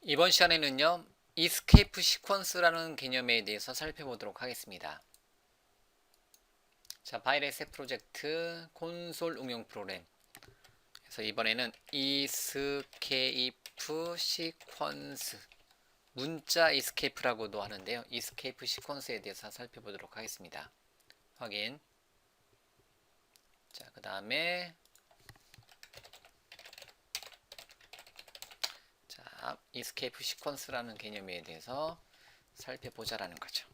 이번 시간에는요, 이스케이프 시퀀스라는 개념에 대해서 살펴보도록 하겠습니다. 자, 바이레세 프로젝트 콘솔 응용 프로그램. 그래서 이번에는 이스케이프 시퀀스, 문자 이스케이프라고도 하는데요. 이스케이프 시퀀스에 대해서 살펴보도록 하겠습니다. 확인. 자, 그 다음에 이스케이프 시퀀스라는 개념에 대해서 살펴보자라는 거죠.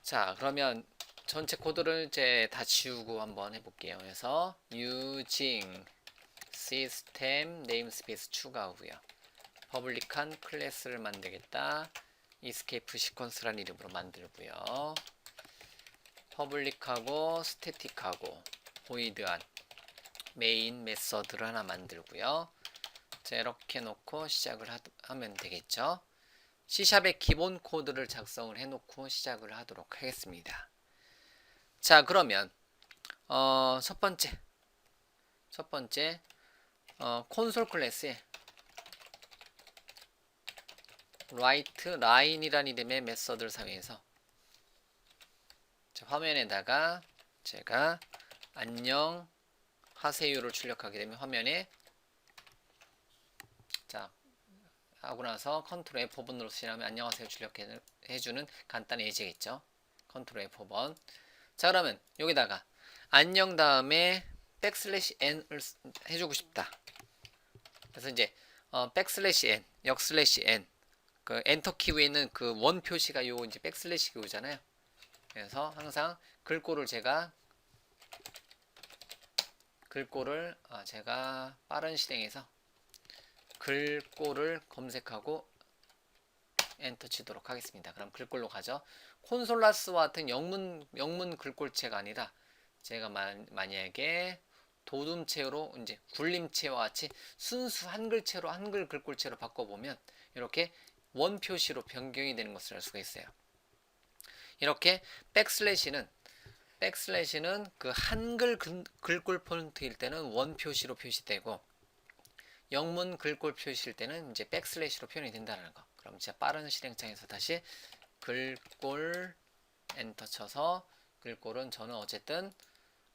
자, 그러면 전체 코드를 이제 다 지우고 한번 해볼게요. 그래서 using system namespace 추가하고요. 퍼블릭한 클래스를 만들겠다. escape sequence라는 이름으로 만들고요. 퍼블릭하고 스태틱하고 보이드한 메인 메서드를 하나 만들고요. 자, 이렇게 놓고 시작을 하면 되겠죠. C샵의 기본 코드를 작성을 해놓고 시작을 하도록 하겠습니다. 자, 그러면 첫 번째 콘솔 클래스에 write line이라는 이름의 메서드를 사용해서 화면에다가 제가 안녕 하세요를 출력하게 되면 화면에 자 하고 나서 컨트롤 F5번 눌러서 지나면 안녕하세요 출력해주는 간단한 예제겠죠. 컨트롤 F5번. 자, 그러면 여기다가 안녕 다음에 백슬래시 n을 해주고 싶다. 그래서 이제 백슬래시 n, 역슬래시 n, 그 엔터 키 위에 있는 그 원 표시가 요 이제 백슬래시 기호잖아요. 그래서 항상 글꼴을 제가 빠른 실행해서 글꼴을 검색하고 엔터 치도록 하겠습니다. 그럼 글꼴로 가죠. 콘솔라스와 같은 영문 글꼴체가 아니라 제가 만약에 도둠체로 이제 굴림체와 같이 순수 한글체로 한글 글꼴체로 바꿔보면 이렇게 원 표시로 변경이 되는 것을 알 수가 있어요. 이렇게 백슬래시는 그 한글 글꼴 폰트일 때는 원 표시로 표시되고 영문 글꼴 표시일 때는 이제 백슬래시로 표현이 된다는 거. 그럼 제가 빠른 실행창에서 다시 글꼴 엔터 쳐서 글꼴은 저는 어쨌든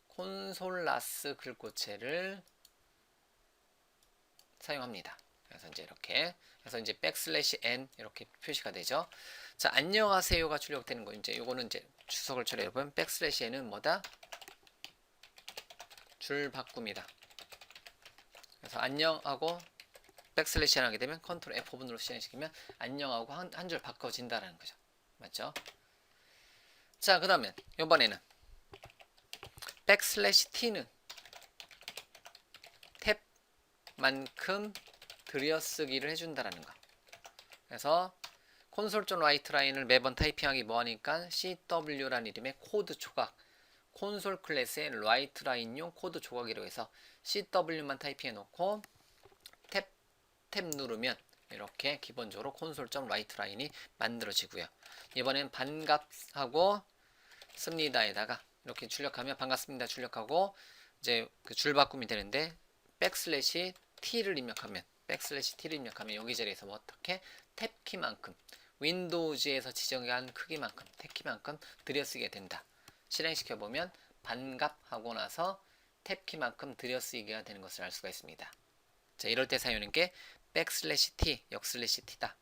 콘솔라스 글꼴체를 사용합니다. 그래서 이제 이렇게 해서 이제 백슬래시 n 이렇게 표시가 되죠. 자, 안녕하세요가 출력되는 거 이제 요거는 이제 주석을 처리해 보면 백슬래시 n은 뭐다? 줄 바꿈이다. 그래서 안녕하고 백슬래시 n 하게 되면 컨트롤 F5번으로 실행시키면 안녕하고 한 줄 바꿔진다라는 거죠. 맞죠? 자, 그 다음에 이번에는 백슬래시 t는 탭만큼 들여쓰기를 해준다라는 거. 그래서 콘솔.write 라이트 라인을 매번 타이핑하기 뭐하니까 CW라는 이름의 코드 조각, 콘솔 클래스의 write 라인용 코드 조각이라고 해서 CW만 타이핑해 놓고 탭 누르면 이렇게 기본적으로 콘솔.write 라인이 만들어지고요. 이번엔 반갑하고 씁니다에다가 이렇게 출력하면 반갑습니다 출력하고 이제 그 줄 바꿈이 되는데 백슬래시 t를 입력하면 여기 자리에서 뭐 어떻게 탭키만큼 윈도우즈에서 지정한 크기만큼 탭키만큼 들여쓰게 된다. 실행시켜 보면 반갑 하고 나서 탭키만큼 들여쓰기가 되는 것을 알 수가 있습니다. 자, 이럴 때 사용하는 게 백슬래시 t, 역슬래시 t다.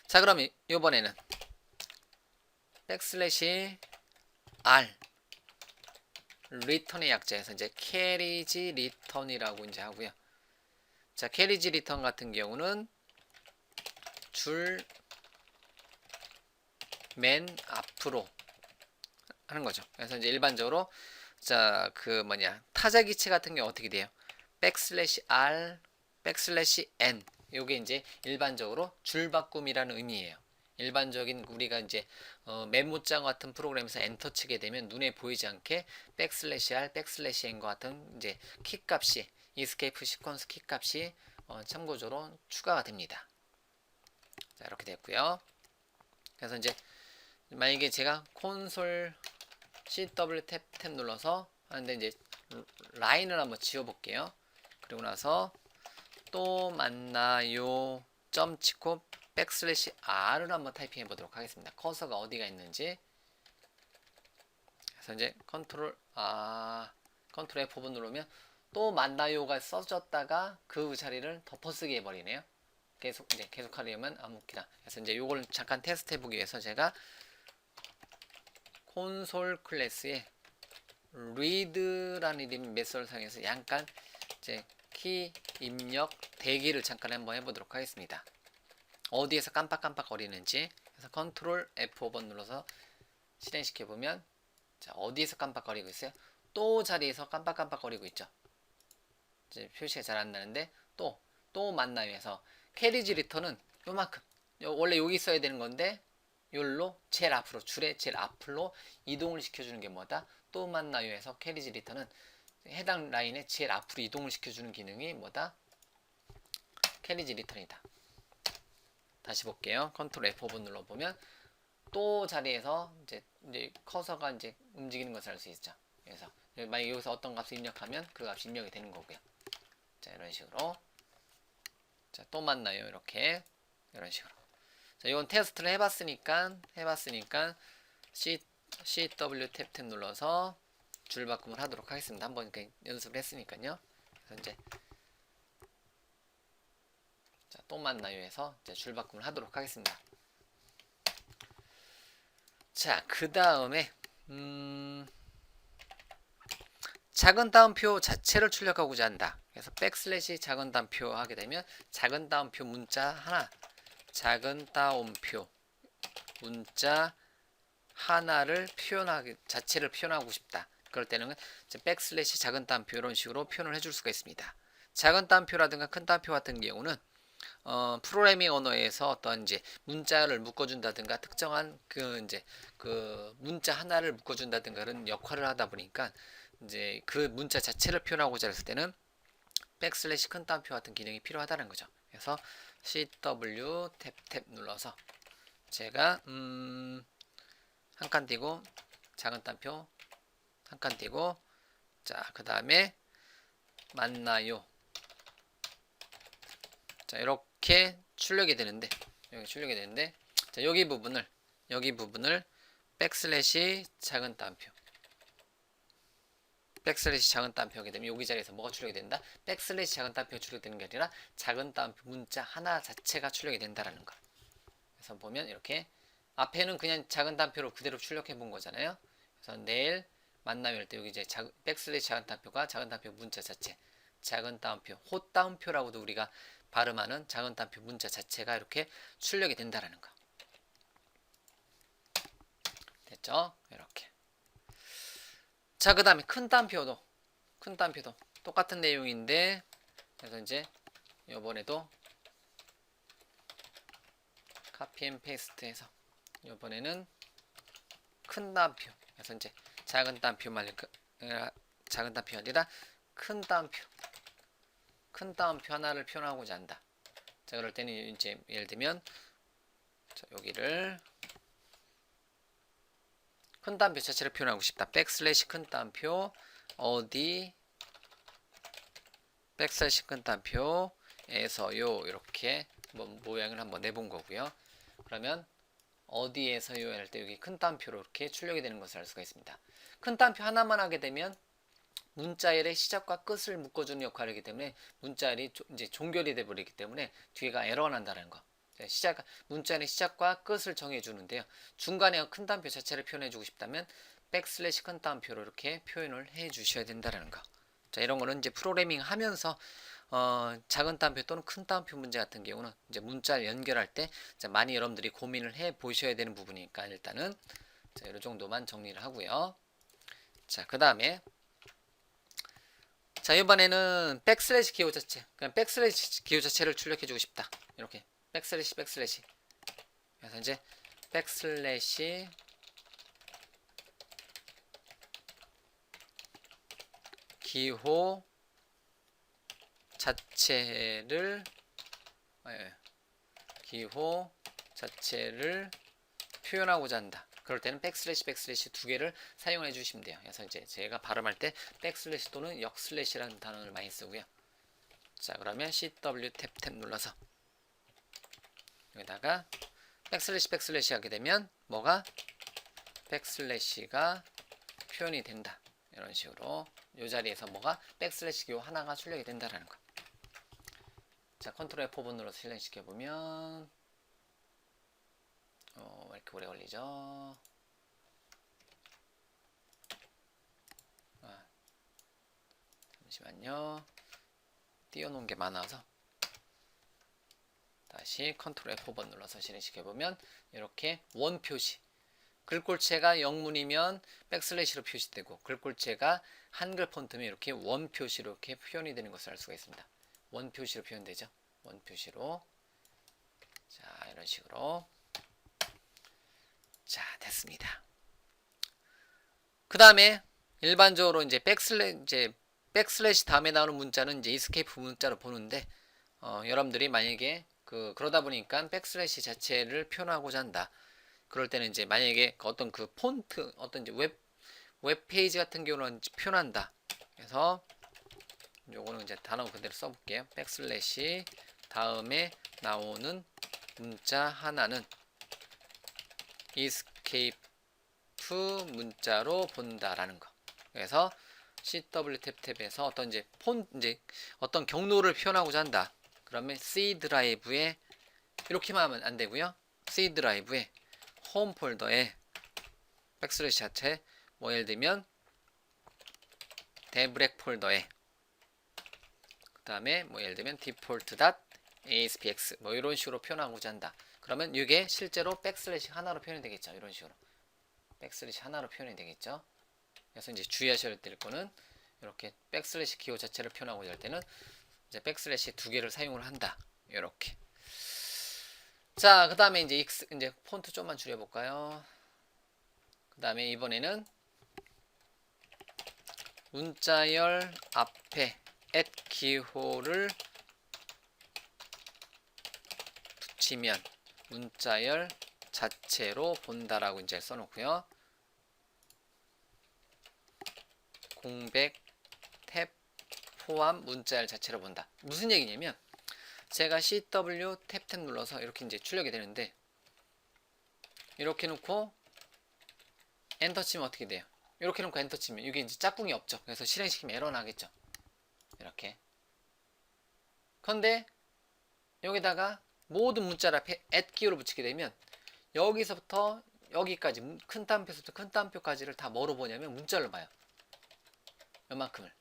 자, 그럼 이번에는 백슬래시 r 리턴의 약자에서 이제 캐리지 리턴이라고 이제 하고요. 자, 캐리지 리턴 같은 경우는 줄 맨 앞으로 하는 거죠. 그래서 이제 일반적으로 그 타자 기체 같은 경우 어떻게 돼요? 백슬래시 r 백슬래시 n 요게 이제 일반적으로 줄 바꿈이라는 의미예요. 일반적인 우리가 이제 메모장 같은 프로그램에서 엔터 치게 되면 눈에 보이지 않게 백슬래시 r 백슬래시 n과 같은 이제 키 값이 이스케이프 시퀀스 키 값이 참고적으로 추가가 됩니다. 자, 이렇게 됐고요. 그래서 이제 만약에 제가 콘솔 CW 탭 눌러서 하는데 이제 라인을 한번 지워 볼게요. 그리고 나서 또 만나요 점 찍고 백슬래시 R을 한번 타이핑해 보도록 하겠습니다. 커서가 어디가 있는지. 그래서 이제 컨트롤 F5 누르면 또 만나요가 써졌다가 그 자리를 덮어쓰기 해버리네요. 계속 하려면 아무렇게나. 그래서 이제 요걸 잠깐 테스트 해보기 위해서 제가 콘솔 클래스에 read라는 이름 메서드 상에서 약간 이제 키 입력 대기를 잠깐 한번 해보도록 하겠습니다. 어디에서 깜빡깜빡 거리는지. 그래서 컨트롤 F5번 눌러서 실행시켜 보면 자, 어디에서 깜빡거리고 있어요? 또 자리에서 깜빡깜빡거리고 있죠. 이제 표시가 잘 안 나는데 또 만나요 해서 캐리지 리턴은 요만큼 원래 여기 있어야 되는 건데 요로 제일 앞으로 줄에 제일 앞으로 이동을 시켜주는 게 뭐다? 또 만나요 해서 캐리지 리턴은 해당 라인에 제일 앞으로 이동을 시켜주는 기능이 뭐다? 캐리지 리턴이다. 다시 볼게요. 컨트롤 F5 눌러보면 또 자리에서 이제 커서가 이제 움직이는 것을 알 수 있죠. 그래서 만약 여기서 어떤 값을 입력하면 그 값이 입력이 되는 거고요. 자, 이런 식으로. 자, 또 만나요. 이렇게. 이런 식으로. 자, 이건 테스트를 해봤으니까 CW 탭 눌러서 줄 바꿈을 하도록 하겠습니다. 한번 연습을 했으니까요. 그래서 이제 자, 또 만나요 해서 이제 줄 바꿈을 하도록 하겠습니다. 자, 그 다음에 작은 따옴표 자체를 출력하고자 한다. 그래서 백슬래시 작은 따옴표 하게 되면 작은 따옴표 문자 하나, 작은 따옴표 문자 하나를 자체를 표현하고 싶다. 그럴 때는 이제 백슬래시 작은 따옴표 이런 식으로 표현을 해줄 수가 있습니다. 작은 따옴표라든가 큰 따옴표 같은 경우는 프로그래밍 언어에서 어떤 이제 문자를 묶어준다든가 특정한 그 문자 하나를 묶어준다든가 그런 역할을 하다 보니까 이제 그 문자 자체를 표현하고자 했을 때는 백슬래시 큰 따옴표 같은 기능이 필요하다는 거죠. 그래서 CW 탭 눌러서 제가 한 칸 띄고 작은 따옴표 한 칸 띄고 자, 그 다음에 만나요. 자, 이렇게 출력이 되는데 자, 여기 부분을 백슬래시 작은 따옴표 하게 되면 여기 자리에서 뭐가 출력이 된다? 백슬래시 작은 따옴표가 출력되는 게 아니라 작은 따옴표 문자 하나 자체가 출력이 된다라는 거. 그래서 보면 이렇게 앞에는 그냥 작은 따옴표로 그대로 출력해 본 거잖아요. 그래서 내일 만나요 할 때 여기 이제 백슬래시 작은 따옴표가 작은 따옴표 문자 자체, 작은 따옴표, 호 따옴표라고도 우리가 발음하는 작은 따옴표 문자 자체가 이렇게 출력이 된다라는 거. 됐죠? 이렇게. 자, 그 다음에 큰 따옴표도 똑같은 내용인데 그래서 이제 이번에도 카피 앤 페이스트 해서 이번에는 큰 따옴표 그래서 이제 작은 따옴표 아니라 큰 따옴표 하나를 표현하고자 한다. 자, 그럴 때는 이제 예를 들면 자, 여기를 큰 따옴표 자체를 표현하고 싶다. 백슬래시 큰 따옴표 어디 백슬래시 큰 따옴표에서요 이렇게 모양을 한번 내본 거고요. 그러면 어디에서요 할 때 여기 큰 따옴표로 이렇게 출력이 되는 것을 알 수가 있습니다. 큰 따옴표 하나만 하게 되면 문자열의 시작과 끝을 묶어주는 역할을 하기 때문에 문자열이 이제 종결이 돼 버리기 때문에 뒤에가 에러가 난다는 거. 문자의 시작과 끝을 정해주는데요. 중간에 큰 따옴표 자체를 표현해주고 싶다면 백슬래시 큰 따옴표로 이렇게 표현을 해주셔야 된다는 거. 자, 이런 거는 이제 프로그래밍 하면서 작은 따옴표 또는 큰 따옴표 문제 같은 경우는 이제 문자를 연결할 때 많이 여러분들이 고민을 해 보셔야 되는 부분이니까 일단은 자, 이 정도만 정리를 하고요. 자, 그 다음에 자, 이번에는 백슬래시 기호 자체 그냥 백슬래시 기호 자체를 출력해주고 싶다. 이렇게 백슬래시 그래서 이제 백슬래시 기호 자체를 표현하고자 한다. 그럴 때는 백슬래시 두 개를 사용해 주시면 돼요. 그래서 이제 제가 발음할 때 백슬래시 또는 역슬래시라는 단어를 많이 쓰고요. 자, 그러면 CW 탭 눌러서 여기다가 백슬래시 하게 되면 뭐가 백슬래시가 표현이 된다. 이런 식으로 이 자리에서 뭐가 백슬래시 기호 하나가 출력이 된다라는 거. 자, 컨트롤 F5 눌러서 실행시켜 보면 왜 이렇게 오래 걸리죠? 잠시만요. 띄워놓은 게 많아서 다시 컨트롤 F5번 눌러서 실행시켜 보면 이렇게 원 표시, 글꼴체가 영문이면 백슬래시로 표시되고 글꼴체가 한글 폰트면 이렇게 원 표시로 이렇게 표현이 되는 것을 알 수가 있습니다. 원 표시로 표현되죠. 원 표시로. 자, 이런 식으로. 자, 됐습니다. 그 다음에 일반적으로 이제 백슬래시 다음에 나오는 문자는 이제 이스케이프 문자로 보는데 여러분들이 만약에 그러다 보니까 백슬래시 자체를 표현하고자 한다. 그럴 때는 이제 만약에 어떤 그 폰트, 어떤 이제 웹 페이지 같은 경우는 표현한다. 그래서 요거는 이제 단어 그대로 써볼게요. 백슬래시 다음에 나오는 문자 하나는 이스케이프 문자로 본다라는 거. 그래서 CW 탭에서 어떤 이제 어떤 경로를 표현하고자 한다. 그러면 C 드라이브에 이렇게만 하면 안 되고요. C 드라이브에 홈 폴더에 백슬래시 자체 예를 들면 데브렉 폴더에 그 다음에 예를 들면 default.aspx 이런 식으로 표현하고자 한다. 그러면 이게 실제로 백슬래시 하나로 표현이 되겠죠. 이런 식으로 백슬래시 하나로 표현이 되겠죠. 그래서 이제 주의하셔야 될 거는 이렇게 백슬래시 기호 자체를 표현하고자 할 때는 이제 백슬래시 두 개를 사용을 한다. 이렇게. 자, 그 다음에 이제 폰트 좀만 줄여볼까요? 그 다음에 이번에는 문자열 앞에 기호를 붙이면 문자열 자체로 본다라고 이제 써놓고요. 공백 탭 포함 문자열 자체로 본다. 무슨 얘기냐면 제가 CW 탭 눌러서 이렇게 이제 출력이 되는데 이렇게 놓고 엔터 치면 어떻게 돼요? 이렇게 놓고 엔터 치면 이게 이제 짝꿍이 없죠. 그래서 실행시키면 에러 나겠죠. 이렇게. 그런데 여기다가 모든 문자를 앞에 기호를 붙이게 되면 여기서부터 여기까지 큰 따옴표부터 큰 따옴표까지를 다 뭐로 보냐면 문자로 봐요. 요만큼을.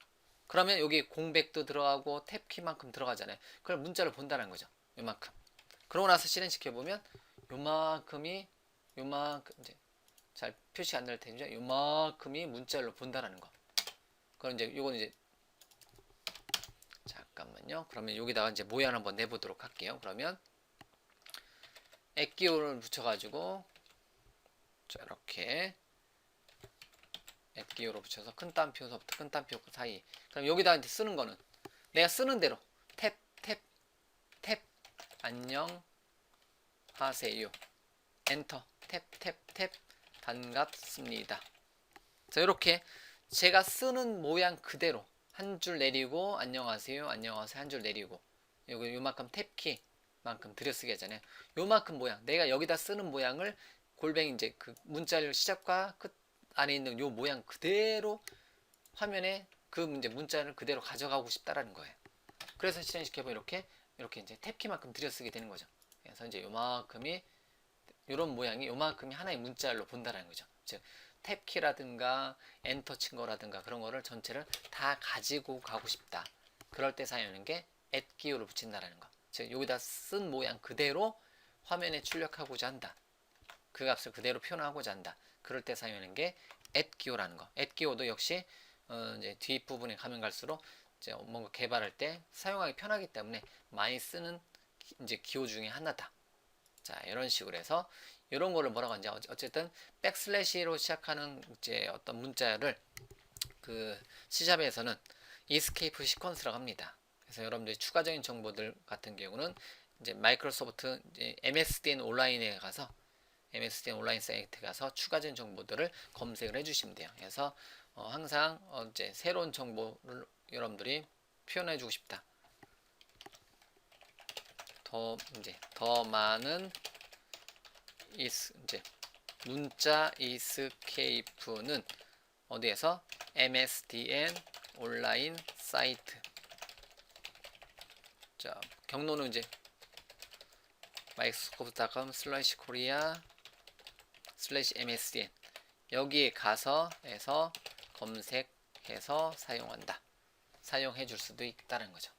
그러면 여기 공백도 들어가고 탭키만큼 들어가잖아요. 그걸 문자를 본다는 거죠. 요만큼. 그러고 나서 실행시켜 보면 요만큼이 이제 잘 표시가 안 될 텐데 요만큼이 문자로 본다라는 거. 그럼 이제 요건 이제 잠깐만요. 그러면 여기다가 이제 모양 한번 내보도록 할게요. 그러면 액기호를 붙여가지고 자, 이렇게 액기호로 붙여서 큰 따옴표서부터 큰 따옴표 사이. 그럼 여기다 이제 쓰는 거는 내가 쓰는 대로 탭 안녕 하세요. 엔터 탭 반갑습니다. 자, 이렇게 제가 쓰는 모양 그대로 한 줄 내리고 안녕하세요 한 줄 내리고 요만큼 탭키만큼 들여쓰기 하잖아요. 요만큼 모양 내가 여기다 쓰는 모양을 골뱅이 이제 그 문자를 시작과 끝 안에 있는 요 모양 그대로 화면에 그 이제 문자를 그대로 가져가고 싶다라는 거예요. 그래서 실행시켜보면 이렇게 이제 탭키만큼 들여쓰게 되는 거죠. 그래서 이제 요만큼이 이런 모양이 요만큼이 하나의 문자로 본다라는 거죠. 즉 탭키라든가 엔터 친 거라든가 그런 거를 전체를 다 가지고 가고 싶다. 그럴 때 사용하는 게 기호를 붙인다라는 거. 즉 여기다 쓴 모양 그대로 화면에 출력하고자 한다. 그 값을 그대로 표현하고자 한다. 그럴 때 사용하는 게 기호라는 거. 기호도 역시 이제 뒷부분에 가면 갈수록 이제 뭔가 개발할 때 사용하기 편하기 때문에 많이 쓰는 이제 기호 중에 하나다. 자, 이런 식으로 해서 이런 거를 뭐라고 하는지 어쨌든 백슬래시로 시작하는 이제 어떤 문자를 그 C샵에서는 이스케이프 시퀀스라고 합니다. 그래서 여러분들이 추가적인 정보들 같은 경우는 이제 마이크로소프트 이제 MSDN 온라인에 가서 MSDN 온라인 사이트 가서 추가적인 정보들을 검색을 해주시면 돼요. 그래서 항상 이제 새로운 정보를 여러분들이 표현해주고 싶다. 더 많은 이제 문자 이스케이프는 어디에서? MSDN 온라인 사이트. 자, 경로는 이제 microsoft.com/korea/msdn 여기에 가서 해서 검색해서 사용해 줄 수도 있다는 거죠.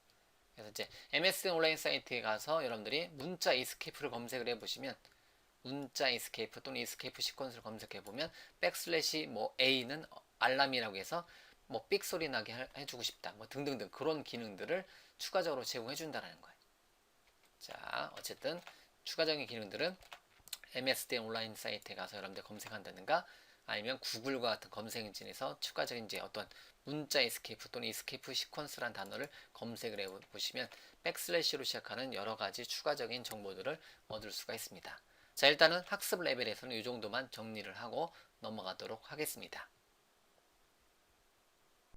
그래서 이제 MSN 온라인 사이트에 가서 여러분들이 문자 이스케이프를 검색을 해보시면 문자 이스케이프 또는 이스케이프 시퀀스를 검색해 보면 백슬래시 뭐 A는 알람이라고 해서 뭐 삑 소리 나게 해주고 싶다 뭐 등등등 그런 기능들을 추가적으로 제공해 준다는 거예요. 자, 어쨌든 추가적인 기능들은 MSDN 온라인 사이트에 가서 여러분들 검색한다든가 아니면 구글과 같은 검색 엔진에서 추가적인 이제 어떤 문자 이스케이프 또는 이스케이프 시퀀스란 단어를 검색을 해 보시면 백슬래시로 시작하는 여러 가지 추가적인 정보들을 얻을 수가 있습니다. 자, 일단은 학습 레벨에서는 이 정도만 정리를 하고 넘어가도록 하겠습니다.